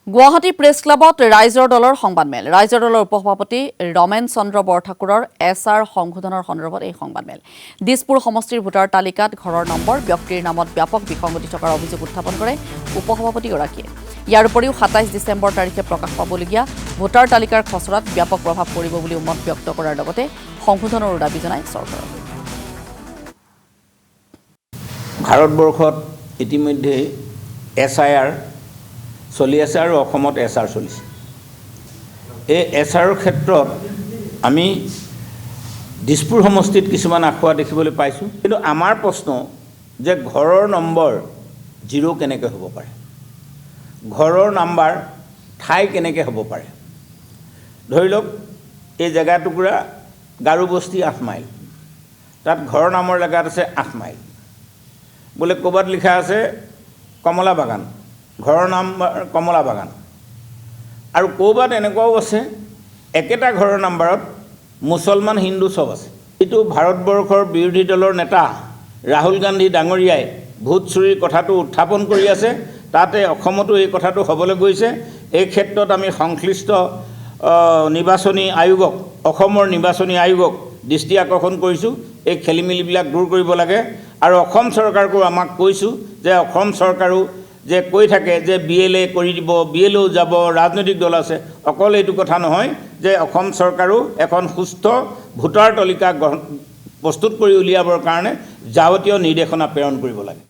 Guwahati press ক্লাবত ৰাইজৰ দলৰ সংবাদমেল ৰাইজৰ দলৰ উপসভাপতি ৰমেন চন্দ্ৰ বৰঠাকুৰৰ এছআৰ সংশোধনৰ সন্দৰ্ভত এই সংবাদমেল দিছপুৰ সমষ্টিৰ ভোটাৰ তালিকাত ঘৰৰ নম্বৰ ব্যক্তিৰ নামত ব্যাপক বিসংগতি থকাৰ অভিযোগ উত্থাপন কৰে উপসভাপতিগৰাকীয়ে ইয়াৰ উপৰিও ২৭ ডিচেম্বৰ তাৰিখে প্ৰকাশ পাবলগীয়া ভোটাৰ তালিকাৰ খচৰাত ব্যাপক প্ৰভাৱ পৰিব বুলি মত ব্যক্ত কৰাৰ লগতে সংশোধনৰ দাবী জনায় চৰকাৰক ভাৰতবৰ্ষত ইতিমধ্যে এছআইআৰ চলি আছে আৰু অসমত এছআৰ চলিছে এই এছআৰৰ ক্ষেত্ৰত আমি দিছপুৰ সমষ্টিত কিছুমান আখুৱা দেখিবলৈ পাইছোঁ কিন্তু আমাৰ প্ৰশ্ন যে ঘৰৰ নম্বৰ 0 কেনেকৈ হ'ব পাৰে ঘৰৰ নাম্বাৰ ঠাই কেনেকৈ হ'ব পাৰে ধৰি লওক এই জেগা টুকুৰা গাৰুবস্তি 8 মাইল তাত ঘৰৰ নামৰ জেগাত আছে 8 মাইল বোলে ক'ৰবাত লিখা আছে কমলা বাগান ঘৰৰ নাম কমলা বাগান আৰু ক'ৰবাত এনেকুৱাও আছে একেটা ঘৰৰ নাম্বাৰত মুছলমান হিন্দু সব আছে এইটো ভাৰতবৰ্ষৰ বিৰোধী দলৰ নেতা ৰাহুল গান্ধী ডাঙৰীয়াই ভোট চুৰিৰ কথাটো উত্থাপন কৰি আছে তাতে অসমতো এই কথাটো হ'বলৈ গৈছে এই ক্ষেত্ৰত আমি সংশ্লিষ্ট নিৰ্বাচনী আয়োগক অসমৰ নিৰ্বাচনী আয়োগক দৃষ্টি আকৰ্ষণ কৰিছোঁ এই খেলিমেলিবিলাক দূৰ কৰিব লাগে আৰু অসম চৰকাৰকো আমাক কৈছোঁ যে অসম চৰকাৰো যে কৈ থাকে যে বিএলএ কৰি দিব বিএলও যাব ৰাজনৈতিক দল আছে অকল এইটো কথা নহয় যে অসম চৰকাৰো এখন সুস্থ ভোটাৰ তালিকা প্ৰস্তুত কৰি উলিয়াবৰ কাৰণে যাৱতীয় নিৰ্দেশনা প্ৰেৰণ কৰিব লাগে